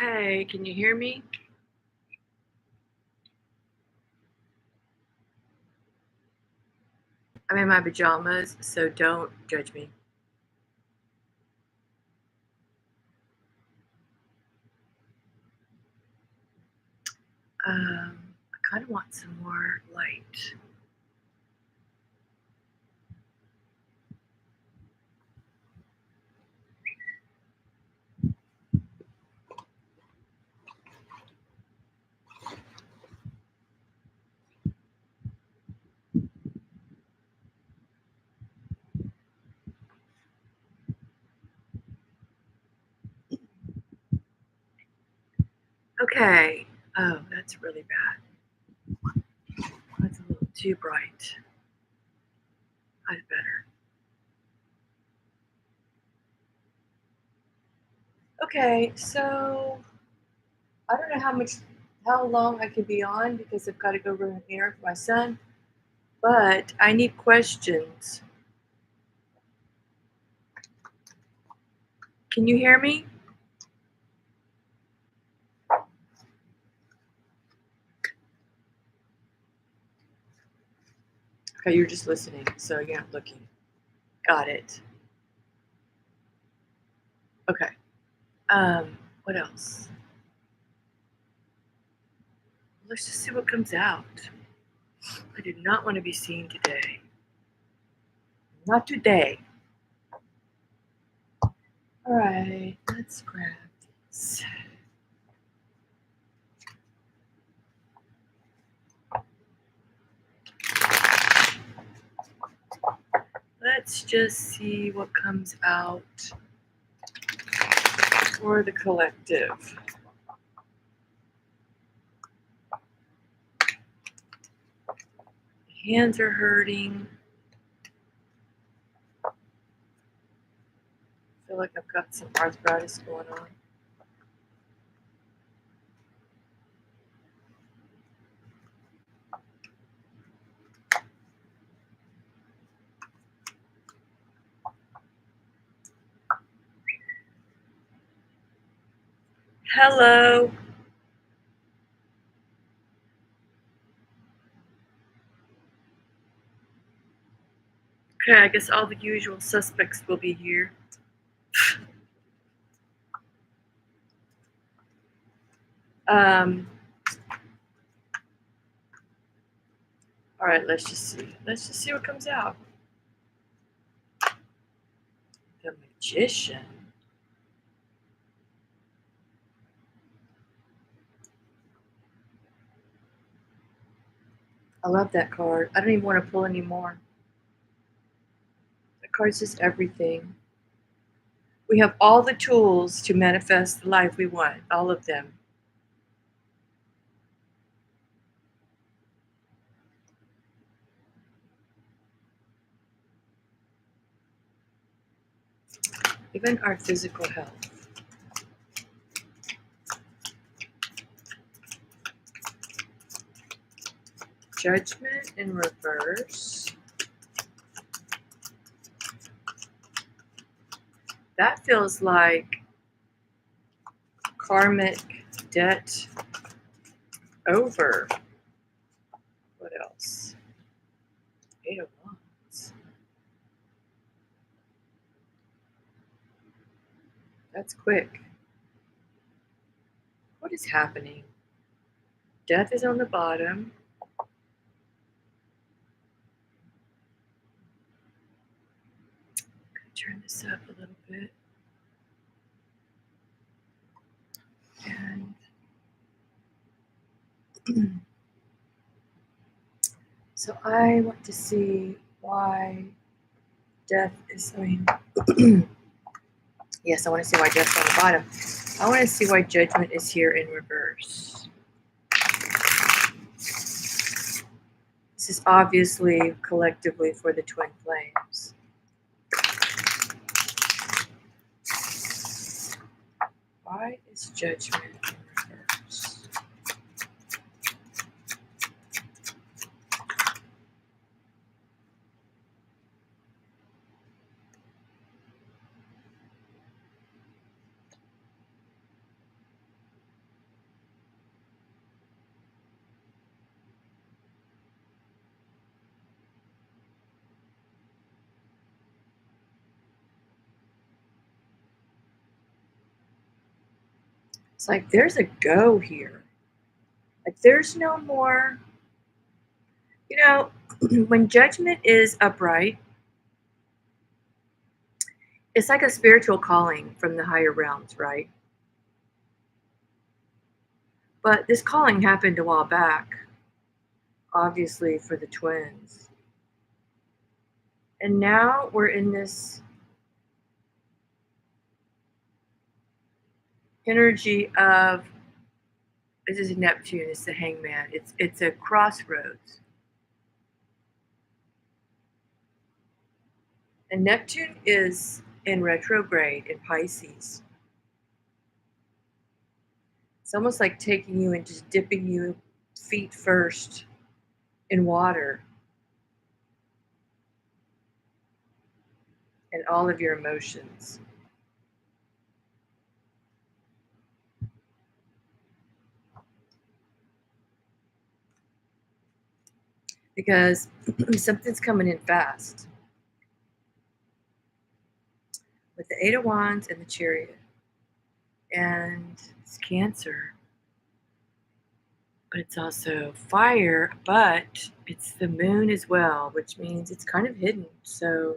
Okay, can you hear me? I'm in my pajamas, so don't judge me. I kind of want some more light. Okay. Oh, that's really bad. That's a little too bright. I'd better. Okay, so I don't know how long I could be on because I've got to go run an errand for my son, but I need questions. Can you hear me? Okay, you're just listening, so you're not looking. Got it. Okay. What else? Let's just see what comes out. I did not want to be seen today. Not today. All right, let's grab these. Let's just see what comes out for the collective. Hands are hurting. I feel like I've got some arthritis going on. Hello. Okay, I guess all the usual suspects will be here. All right, let's just see. Let's just see what comes out. The Magician. I love that card. I don't even want to pull any more. That card's just everything. We have all the tools to manifest the life we want, all of them. Even our physical health. Judgment in reverse. That feels like karmic debt over. What else? 8 of Wands. That's quick. What is happening? Death is on the bottom. Turn this up a little bit. And so I want to see why death is, yes, I want to see why death's on the bottom. I want to see why judgment is here in reverse. This is obviously collectively for the twin flames. Why is judgment in reverse? It's like there's a go here. Like there's no more, you know, when judgment is upright, it's like a spiritual calling from the higher realms, right? But this calling happened a while back, obviously for the twins. And now we're in this energy of, this is Neptune, it's the hangman. It's a crossroads. And Neptune is in retrograde in Pisces. It's almost like taking you and just dipping you feet first in water and all of your emotions. Because something's coming in fast with the Eight of Wands and the Chariot. And it's Cancer, but it's also fire, but it's the moon as well, which means it's kind of hidden. So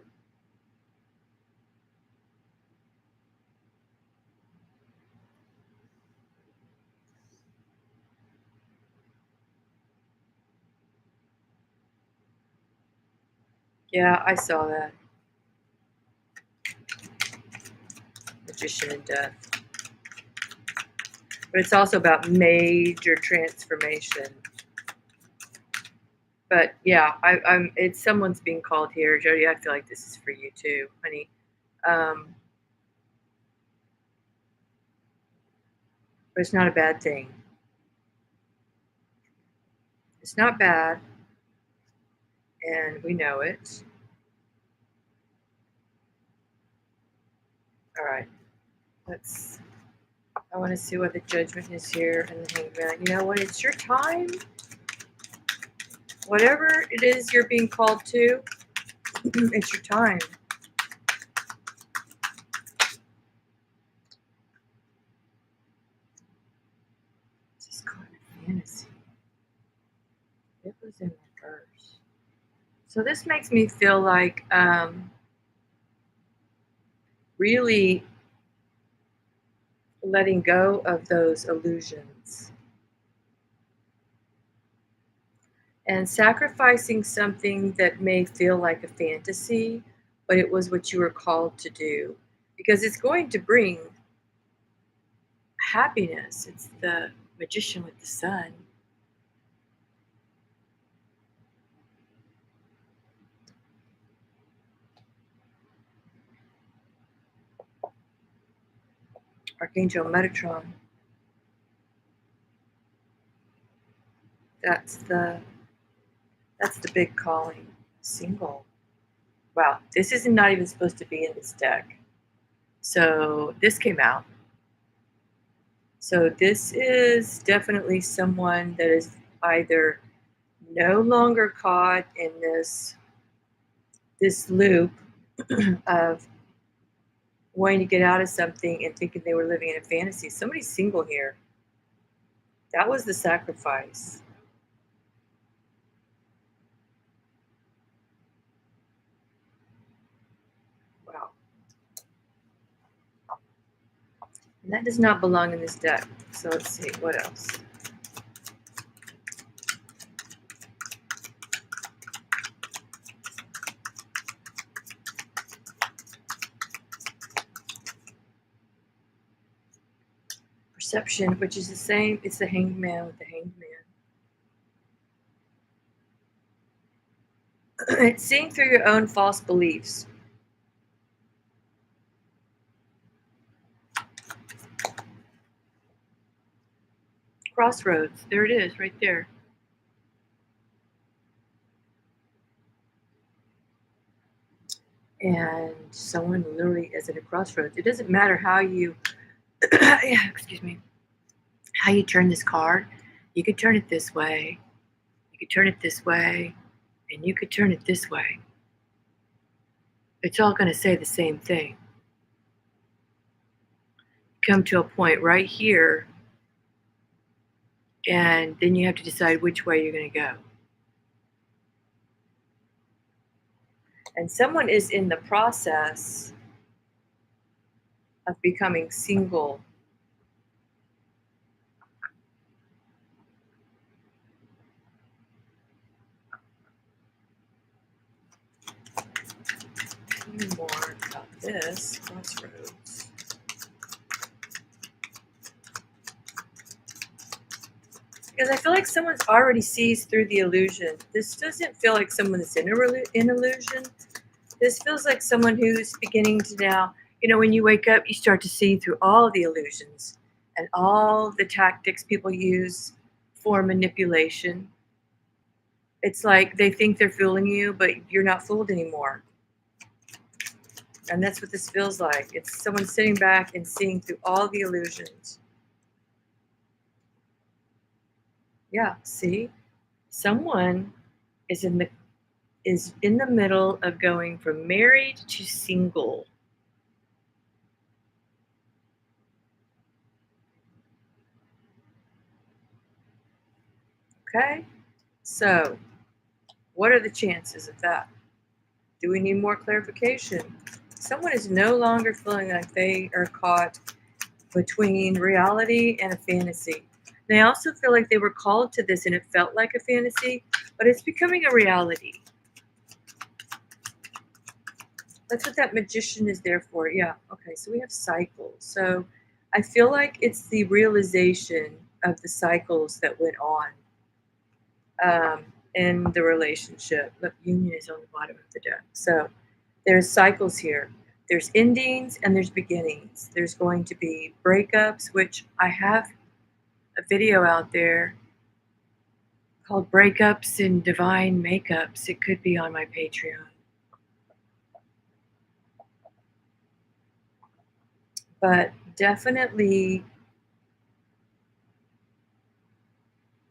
yeah, I saw that. Magician and Death. But it's also about major transformation. But yeah, I'm. It's someone's being called here, Jody. I feel like this is for you too, honey. But it's not a bad thing. It's not bad, and we know it. All right, let's. I want to see what the Judgment is here and the Hangman. You know what? It's your time. Whatever it is you're being called to, it's your time. This is kind of fantasy. It was in reverse. So this makes me feel like really letting go of those illusions and sacrificing something that may feel like a fantasy, but it was what you were called to do, because it's going to bring happiness. It's the Magician with the sun. Archangel Metatron. That's the big calling. Single. Wow, this is not even supposed to be in this deck. So this came out. So this is definitely someone that is either no longer caught in this loop of wanting to get out of something and thinking they were living in a fantasy. Somebody's single here. That was the sacrifice. Wow. And that does not belong in this deck. So let's see, what else? Perception, which is the same, it's the Hangman with the Hangman. It's seeing through your own false beliefs. Crossroads, there it is, right there. And someone literally is at a crossroads. It doesn't matter how you, excuse me, how you turn this card. You could turn it this way, you could turn it this way, and you could turn it this way. It's all going to say the same thing. Come to a point right here And then you have to decide which way you're going to go. And someone is in the process of becoming single. Tell me more about this crossroads. Because I feel like someone's already sees through the illusion. This doesn't feel like someone that's in illusion. This feels like someone who's beginning to now, when you wake up, you start to see through all the illusions and all the tactics people use for manipulation. It's like they think they're fooling you, but you're not fooled anymore. And that's what this feels like. It's someone sitting back and seeing through all the illusions. Yeah, see? Someone is in the middle of going from married to single. Okay? So, what are the chances of that? Do we need more clarification? Someone is no longer feeling like they are caught between reality and a fantasy. They also feel like they were called to this and it felt like a fantasy, but it's becoming a reality. That's what that magician is there for. Yeah. Okay. So we have cycles. So I feel like it's the realization of the cycles that went on in the relationship. Look, union is on the bottom of the deck. So there's cycles here. There's endings and there's beginnings. There's going to be breakups, which I have a video out there called Breakups and Divine Makeups. It could be on my Patreon. But definitely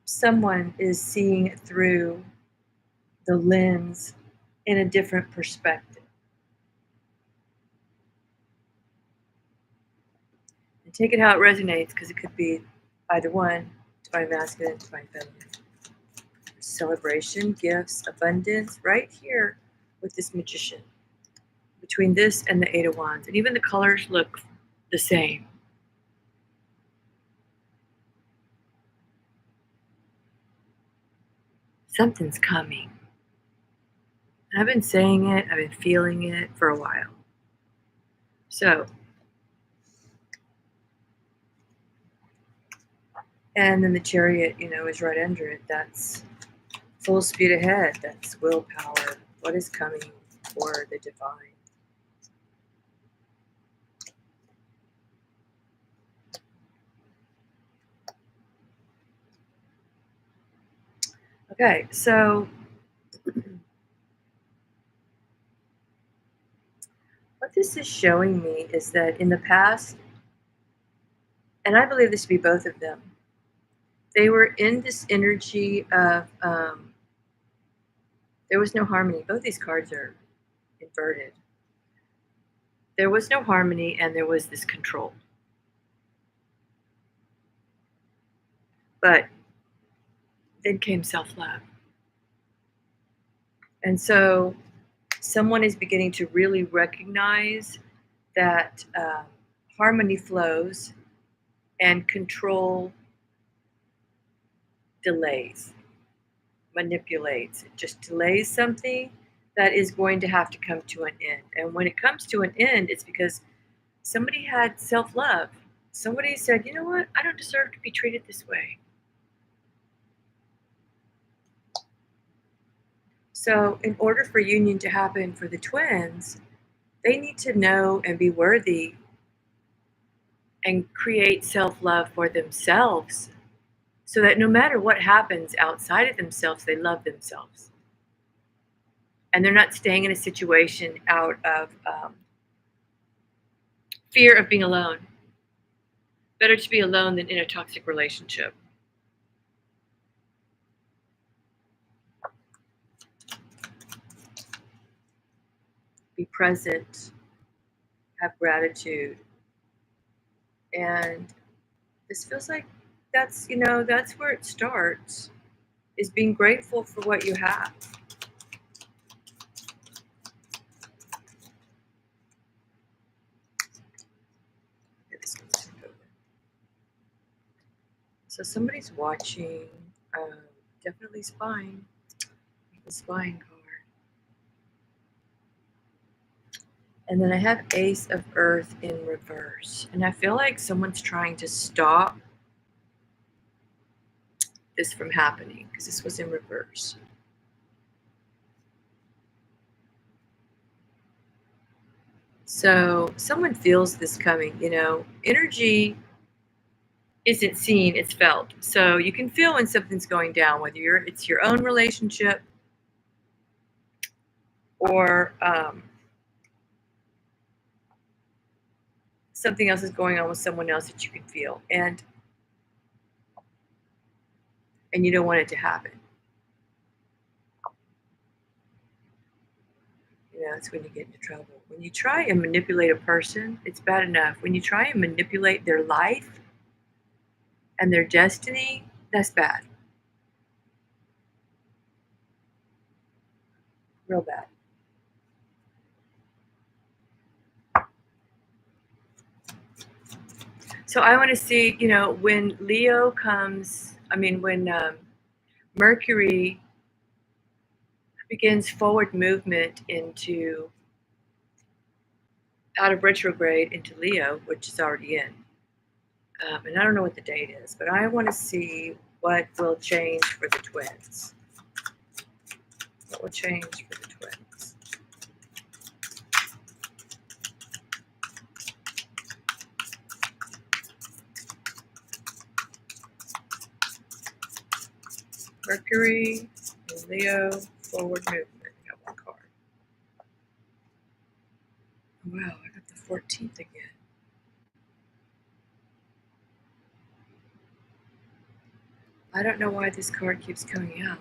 someone is seeing it through the lens in a different perspective. And take it how it resonates because it could be either one, divine masculine, divine feminine. Celebration, gifts, abundance, right here with this magician. Between this and the Eight of Wands. And even the colors look the same. Something's coming. I've been saying it, I've been feeling it for a while. So, and then the chariot, is right under it. That's full speed ahead. That's willpower. What is coming for the divine? Okay, so what this is showing me is that in the past, and I believe this to be both of them, they were in this energy of there was no harmony. Both these cards are inverted. There was no harmony and there was this control. But then came self love. And so someone is beginning to really recognize that harmony flows and control delays, manipulates. It just delays something that is going to have to come to an end. And when it comes to an end, it's because somebody had self love. Somebody said, you know what? I don't deserve to be treated this way. So, in order for union to happen for the twins, they need to know and be worthy and create self love for themselves so that no matter what happens outside of themselves, they love themselves. And they're not staying in a situation out of fear of being alone. Better to be alone than in a toxic relationship. Be present, have gratitude. And this feels like that's, that's where it starts, is being grateful for what you have. Okay, this one's turned over. So somebody's watching, um, definitely spying. The spying card. And then I have Ace of Earth in reverse. And I feel like someone's trying to stop this from happening because this was in reverse. So someone feels this coming, energy isn't seen, it's felt. So you can feel when something's going down, whether it's your own relationship or something else is going on with someone else that you can feel. And you don't want it to happen. That's when you get into trouble. When you try and manipulate a person, it's bad enough. When you try and manipulate their life and their destiny, that's bad. Real bad. So I want to see, when Leo comes, when Mercury begins forward movement into out of retrograde into Leo, which is already in. And I don't know what the date is, but I want to see what will change for the twins. What will change for the twins? Mercury and Leo forward movement. I got one card. Oh, wow, I got the 14th again. I don't know why this card keeps coming out.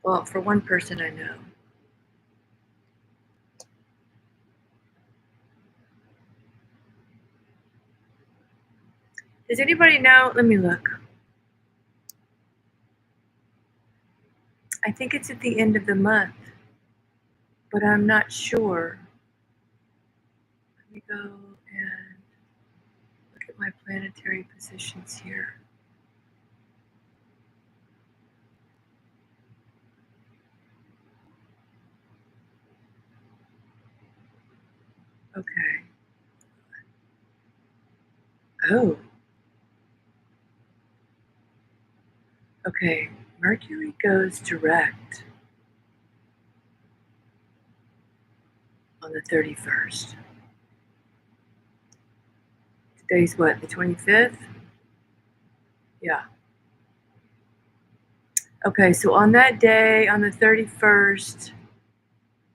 Well, for one person I know. Does anybody know? Let me look. I think it's at the end of the month, but I'm not sure. Let me go and look at my planetary positions here. Okay. Oh. Okay. Mercury goes direct on the 31st. Today's what, the 25th? Yeah. Okay, so on that day, on the 31st,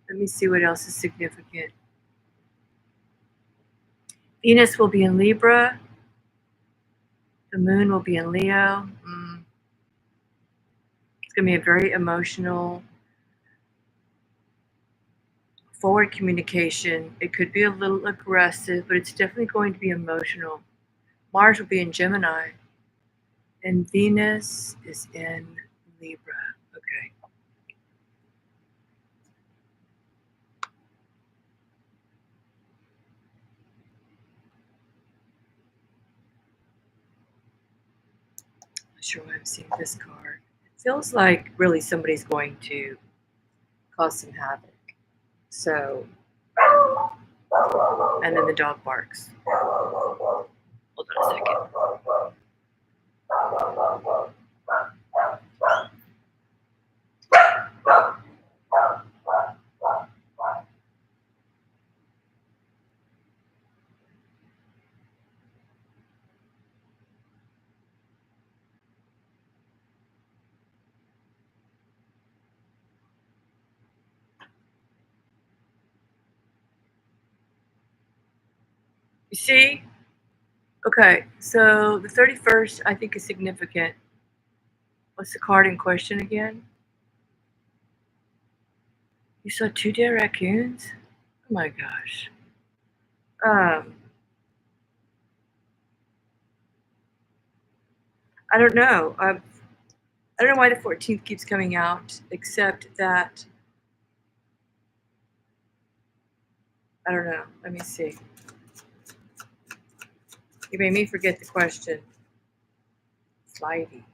let me see what else is significant. Venus will be in Libra. The moon will be in Leo. It's going to be a very emotional, forward communication. It could be a little aggressive, but it's definitely going to be emotional. Mars will be in Gemini, and Venus is in Libra. Okay. Not sure why I'm seeing this card. It feels like really somebody's going to cause some havoc. So, and then the dog barks. Hold on a second. You see? Okay, so the 31st I think is significant. What's the card in question again? You saw 2 dead raccoons? Oh my gosh. Um, I don't know. I don't know why the 14th keeps coming out, except that I don't know. Let me see. You made me forget the question. Flighty.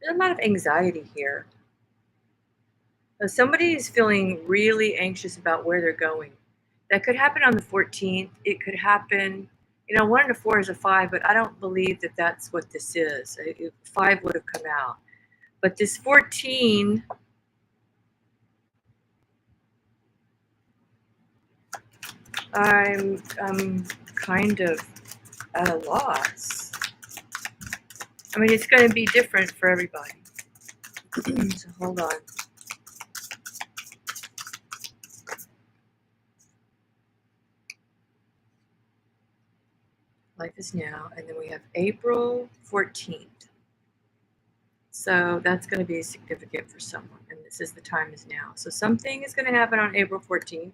There's a lot of anxiety here. Somebody is feeling really anxious about where they're going. That could happen on the 14th. It could happen, 1 and a 4 is a 5, but I don't believe that that's what this is. 5 would have come out. But this 14, I'm kind of at a loss. I mean, it's going to be different for everybody. So hold on. Life is now, and then we have April 14th. So that's going to be significant for someone, and this is the time is now. So something is going to happen on April 14th,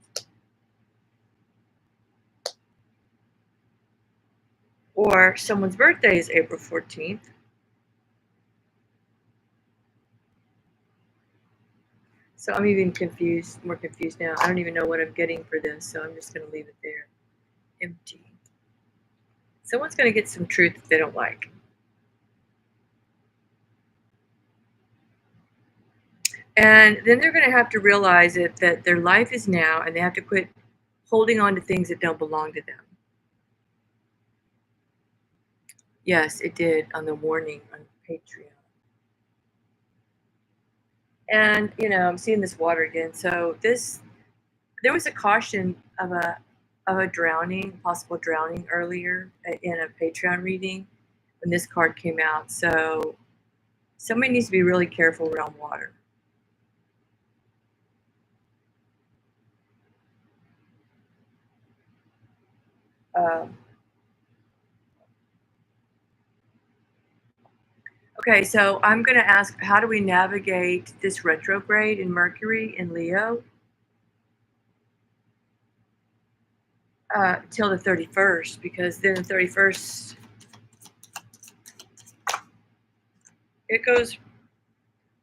or someone's birthday is April 14th. So I'm even more confused now. I don't even know what I'm getting for this, so I'm just going to leave it there. Empty. Someone's going to get some truth that they don't like. And then they're going to have to realize that their life is now, and they have to quit holding on to things that don't belong to them. Yes, it did on the warning on Patreon. And I'm seeing this water again. So there was a caution of a drowning, possible drowning earlier in a Patreon reading when this card came out. So somebody needs to be really careful around water. Um, okay, so I'm going to ask, how do we navigate this retrograde in Mercury in Leo till the 31st? Because then the 31st, it goes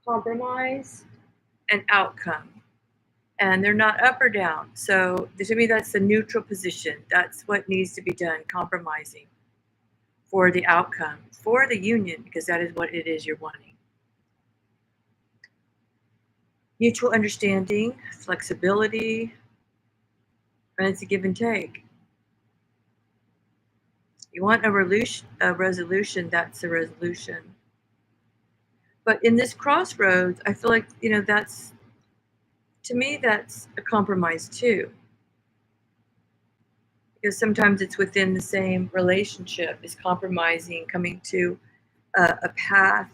compromise and outcome. And they're not up or down. So to me, that's the neutral position. That's what needs to be done, compromising for the outcome, for the union, because that is what it is you're wanting. Mutual understanding, flexibility, and it's a give and take. You want a resolution, that's a resolution. But in this crossroads, I feel like, to me, that's a compromise too. Because sometimes it's within the same relationship, is compromising, coming to a path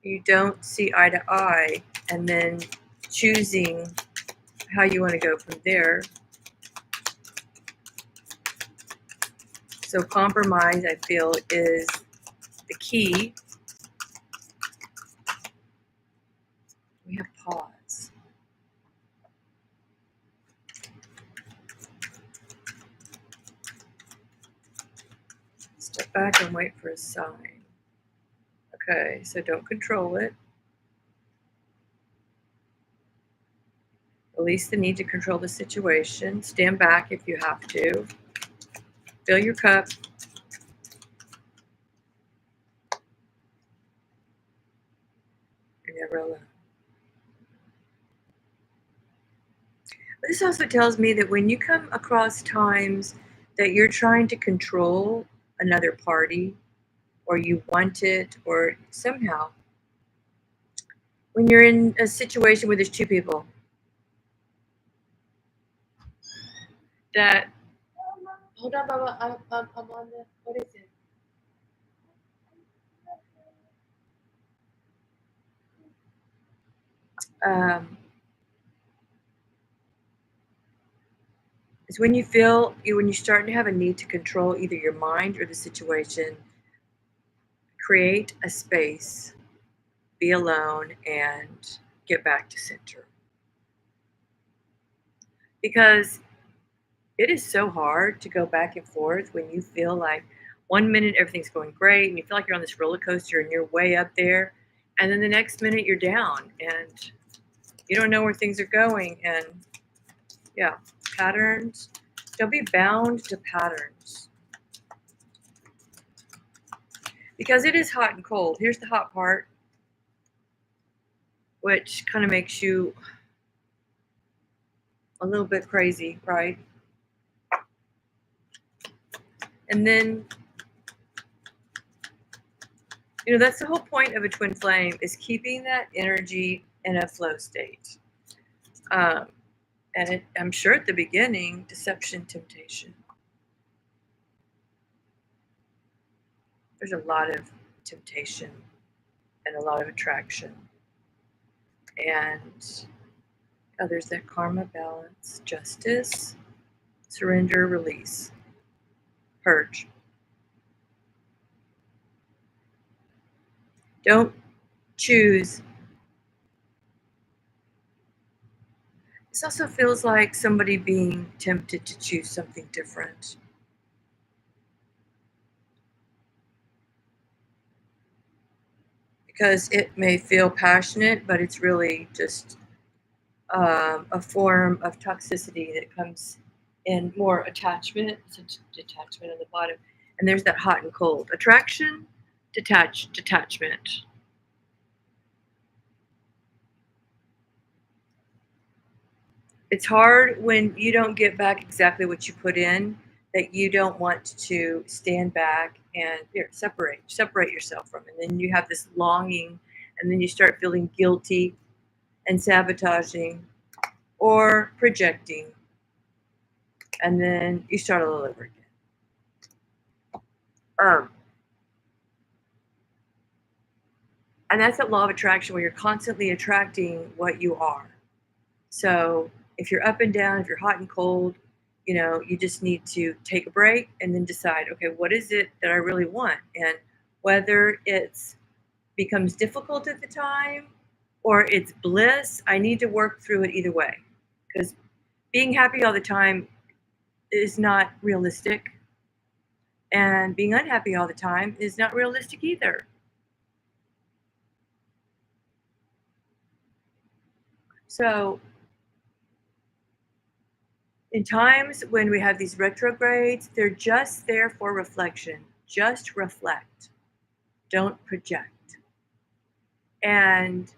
you don't see eye to eye, and then choosing how you want to go from there. So compromise, I feel, is the key. We have pause. Step back and wait for a sign. Okay, so don't control it. Release the need to control the situation. Stand back if you have to. Fill your cup. You're never alone. But this also tells me that when you come across times that you're trying to control another party, or you want it, or somehow, when you're in a situation where there's two people that, hold on, Baba, I'm on the, what is it? Um, it's when when you start to have a need to control either your mind or the situation. Create a space, be alone, and get back to center. Because it is so hard to go back and forth when you feel like One minute everything's going great and you feel like you're on this roller coaster and you're way up there, and then the next minute you're down and you don't know where things are going. And yeah, patterns. Don't be bound to patterns because it is hot and cold. Here's the hot part, which kind of makes you a little bit crazy, right? And then, that's the whole point of a twin flame, is keeping that energy in a flow state. And I'm sure at the beginning, deception, temptation. There's a lot of temptation and a lot of attraction. And there's that karma balance, justice, surrender, release, purge. Don't choose. This also feels like somebody being tempted to choose something different. Because it may feel passionate, but it's really just a form of toxicity that comes in more attachment, such detachment on the bottom. And there's that hot and cold. Attraction, detachment. It's hard when you don't get back exactly what you put in, that you don't want to stand back and separate yourself from it. And then you have this longing, and then you start feeling guilty and sabotaging or projecting, and then you start all over again. And that's that law of attraction, where you're constantly attracting what you are. So if you're up and down, if you're hot and cold, you just need to take a break and then decide, okay, what is it that I really want? And whether it's becomes difficult at the time or it's bliss, I need to work through it either way. Because being happy all the time is not realistic. And being unhappy all the time is not realistic either. So in times when we have these retrogrades, they're just there for reflection. Just reflect. Don't project. And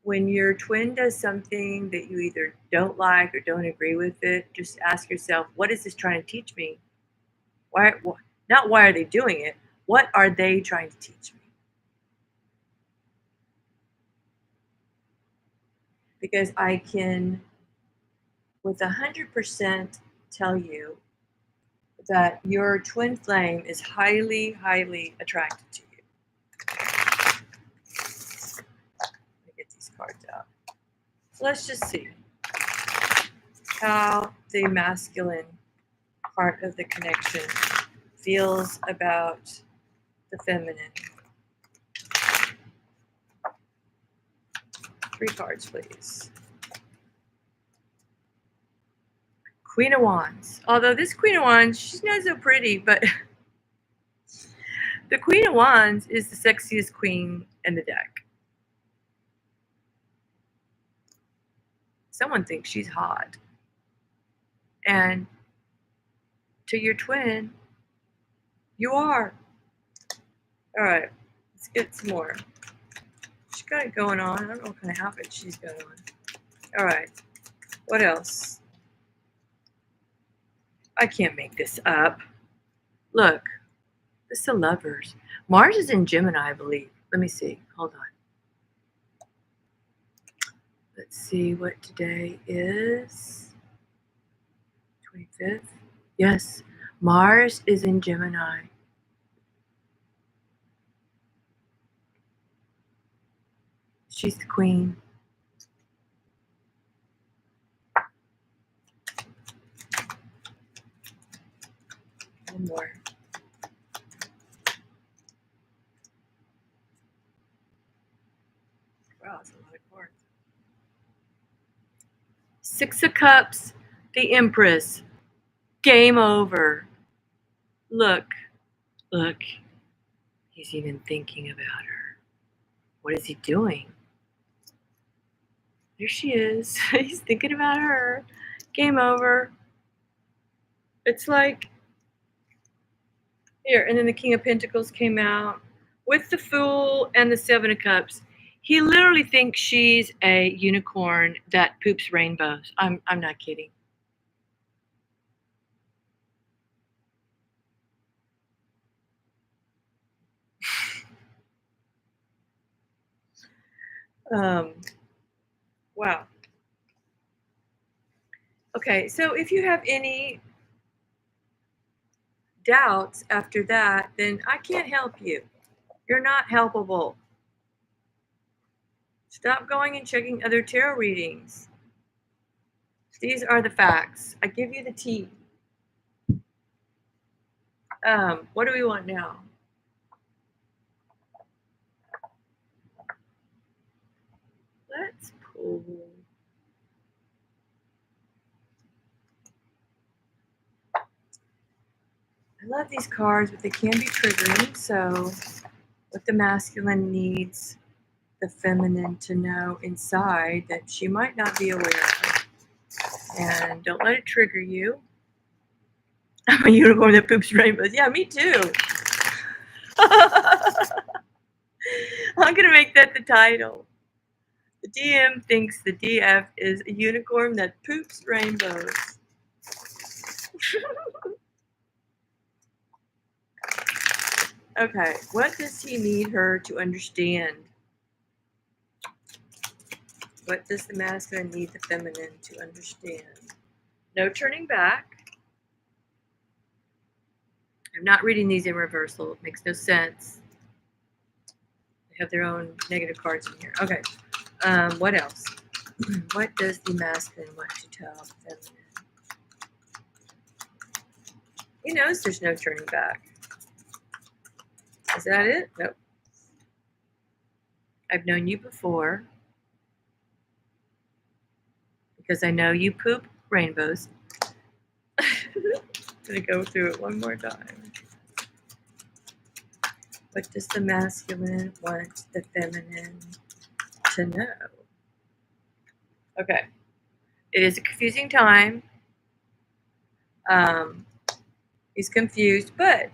when your twin does something that you either don't like or don't agree with it, just ask yourself, what is this trying to teach me? Not why are they doing it? What are they trying to teach me? Because I can, with 100%, tell you that your twin flame is highly, highly attracted to you. Let me get these cards out. So let's just see how the masculine part of the connection feels about the feminine. 3 cards, please. Queen of Wands. Although this Queen of Wands, she's not so pretty, but the Queen of Wands is the sexiest queen in the deck. Someone thinks she's hot. And to your twin, you are. All right, let's get some more. She's got it going on. I don't know what kind of outfit she's got on. All right, what else? I can't make this up. Look, this is the Lovers. Mars is in Gemini, I believe. Let me see. Hold on. Let's see what today is. 25th. Yes, Mars is in Gemini. She's the queen. One more. Wow, that's a lot of cards. 6 of Cups, the Empress. Game over. Look, Look, he's even thinking about her. What is he doing? There she is. He's thinking about her. Game over. It's like, here, and then the King of Pentacles came out with the Fool and the Seven of Cups. He literally thinks she's a unicorn that poops rainbows. I'm not kidding. Wow. Okay, so if you have any doubts after that, then I can't help you. You're not helpable. Stop going and checking other tarot readings. These are the facts. I give you the tea. What do we want now? Let's pull. I love these cards, but they can be triggering. So, what the masculine needs the feminine to know inside that she might not be aware of. And don't let it trigger you. I'm a unicorn that poops rainbows. Yeah, me too. I'm going to make that the title. The DM thinks the DF is a unicorn that poops rainbows. Okay, what does he need her to understand? What does the masculine need the feminine to understand? No turning back. I'm not reading these in reversal. It makes no sense. They have their own negative cards in here. Okay, what else? What does the masculine want to tell the feminine? He knows there's no turning back. Is that it? Nope. I've known you before because I know you poop rainbows. I'm going to go through it one more time. What does the masculine want the feminine to know? Okay. It is a confusing time. He's confused, but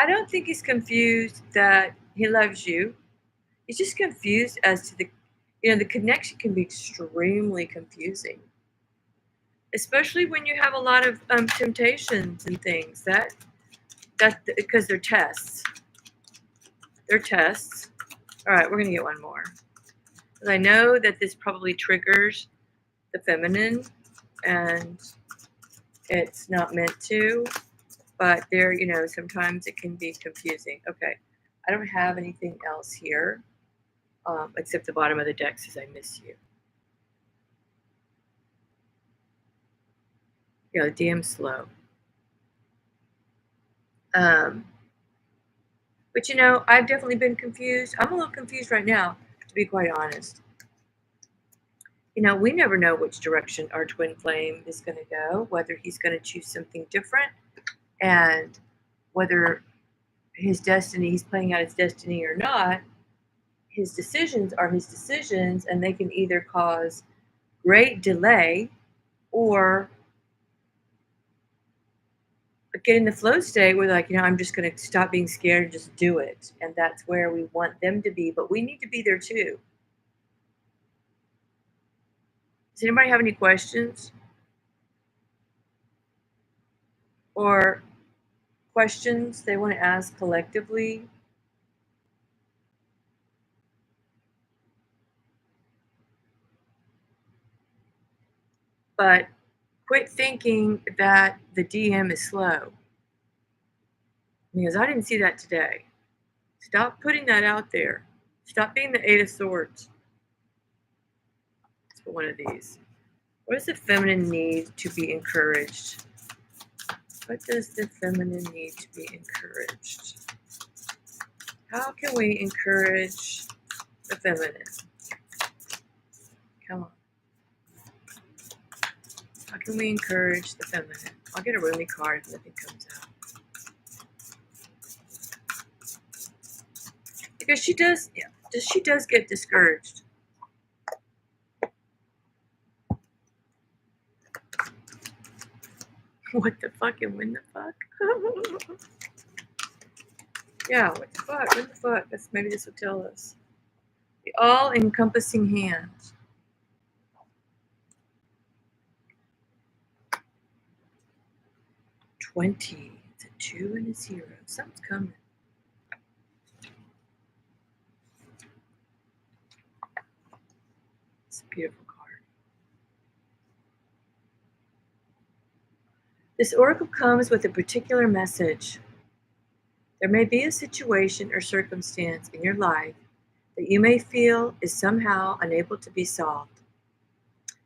I don't think he's confused that he loves you. He's just confused as to the connection can be extremely confusing, especially when you have a lot of temptations and things that because they're tests. They're tests. All right, we're going to get one more. Because I know that this probably triggers the feminine, and it's not meant to, but there, sometimes it can be confusing. Okay, I don't have anything else here, except the bottom of the deck says I miss you. Yeah, damn slow. But I've definitely been confused. I'm a little confused right now, to be quite honest. We never know which direction our twin flame is going to go, whether he's going to choose something different, and whether his destiny, he's playing out his destiny or not. His decisions are his decisions, and they can either cause great delay or get in the flow state where I'm just going to stop being scared and just do it. And that's where we want them to be, but we need to be there too. Does anybody have any questions? Or questions they want to ask collectively? But quit thinking that the DM is slow, because I didn't see that today. Stop putting that out there. Stop being the Eight of Swords. Let's put one of these. What does the feminine need to be encouraged? What does the feminine need to be encouraged? How can we encourage the feminine? Come on. How can we encourage the feminine? I'll get a Rumi card if nothing comes out. Because she does, yeah, she does get discouraged. What the fuck and when the fuck? Yeah, what the fuck? What the fuck? Maybe this will tell us. The all-encompassing hand. 20. It's a 2 and a 0. Something's coming. It's a beautiful card. This oracle comes with a particular message. There may be a situation or circumstance in your life that you may feel is somehow unable to be solved.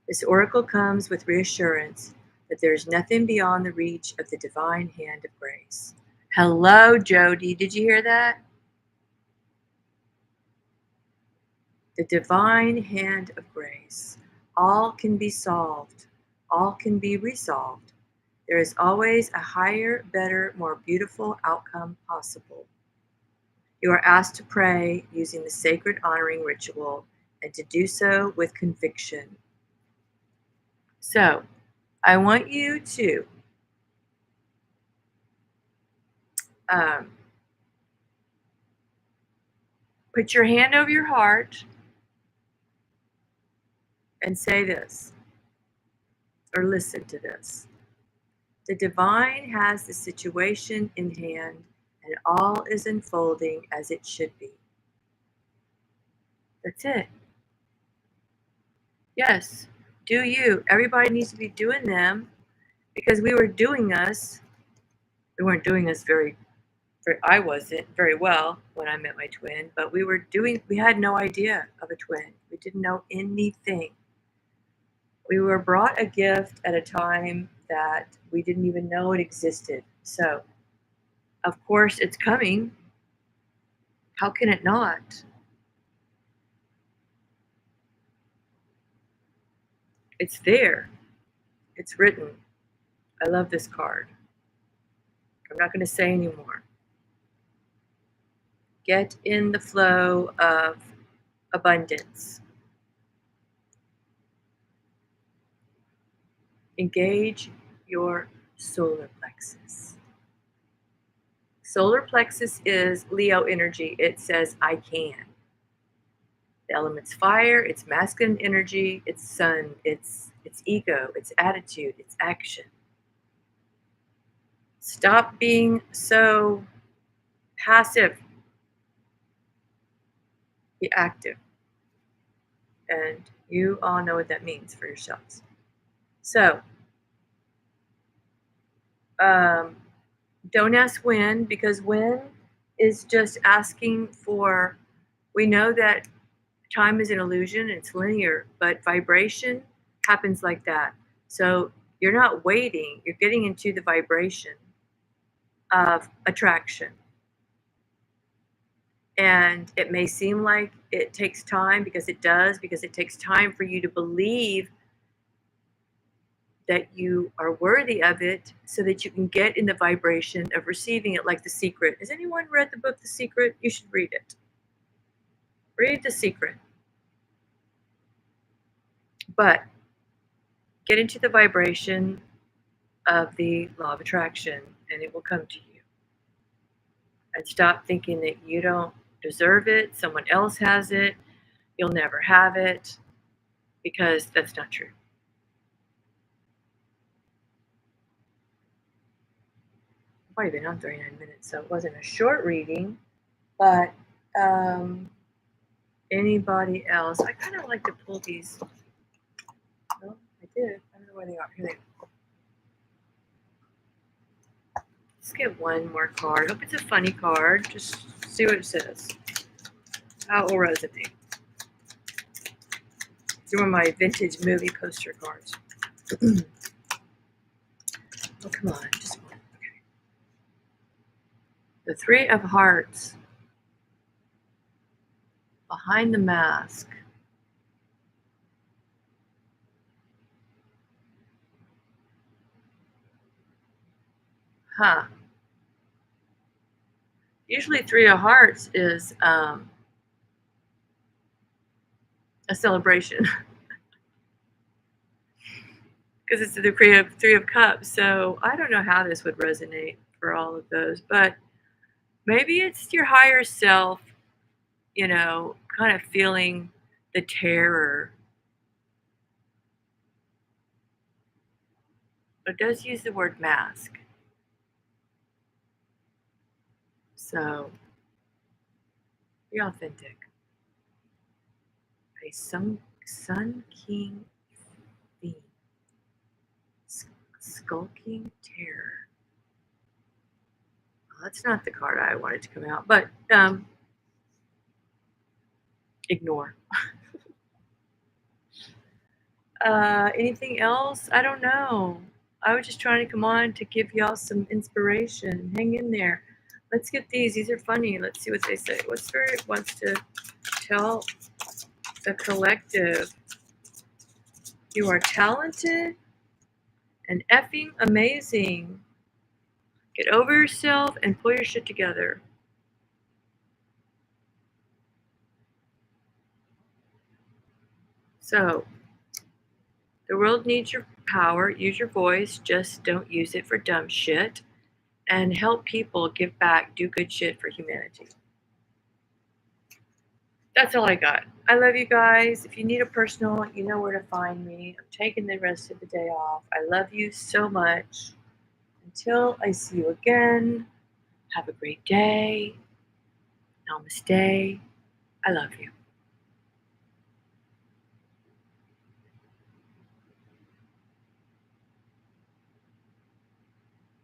This oracle comes with reassurance that there is nothing beyond the reach of the divine hand of grace. Hello, Jody. Did you hear that? The divine hand of grace. All can be solved. All can be resolved. There is always a higher, better, more beautiful outcome possible. You are asked to pray using the sacred honoring ritual and to do so with conviction. So, I want you to put your hand over your heart and say this, or listen to this. The divine has the situation in hand, and all is unfolding as it should be. That's it. Yes, do you. Everybody needs to be doing them because we were doing us. We weren't doing us I wasn't very well when I met my twin, but we had no idea of a twin. We didn't know anything. We were brought a gift at a time that we didn't even know it existed. So, of course, it's coming. How can it not? It's there. It's written. I love this card. I'm not going to say anymore. Get in the flow of abundance. Engage your solar plexus. Solar plexus is Leo energy. It says, I can. The element's fire, it's masculine energy, it's sun, it's ego, it's attitude, it's action. Stop being so passive. Be active. And you all know what that means for yourselves. So, don't ask when, because when is just asking for, we know that time is an illusion, it's linear, but vibration happens like that. So you're not waiting, you're getting into the vibration of attraction. And it may seem like it takes time, because it does, because it takes time for you to believe that you are worthy of it so that you can get in the vibration of receiving it, like The Secret. Has anyone read the book The Secret? You should read it. Read The Secret. But get into the vibration of the law of attraction and it will come to you. And stop thinking that you don't deserve it, someone else has it, you'll never have it, because that's not true. I've already been on 39 minutes, so it wasn't a short reading, but anybody else? I kind of like to pull these. Oh, I did. I don't know where they are. Here they are. Let's get one more card. Hope it's a funny card. Just see what it says. How it will resonate. These are my vintage movie poster cards. Oh, come on. Just one. Okay. The Three of Hearts. Behind the mask. Huh. Usually Three of Hearts is a celebration because it's the three of cups. So I don't know how this would resonate for all of those, but maybe it's your higher self, kind of feeling the terror. It does use the word mask. So be authentic. A sun king theme. Skulking terror. Well, that's not the card I wanted to come out, but ignore. Anything else? I don't know. I was just trying to come on to give y'all some inspiration. Hang in there. Let's get these. These are funny. Let's see what they say. What spirit wants to tell the collective? You are talented and effing amazing. Get over yourself and pull your shit together. So, the world needs your power. Use your voice. Just don't use it for dumb shit. And help people give back. Do good shit for humanity. That's all I got. I love you guys. If you need a personal, you know where to find me. I'm taking the rest of the day off. I love you so much. Until I see you again, have a great day. Namaste. I love you.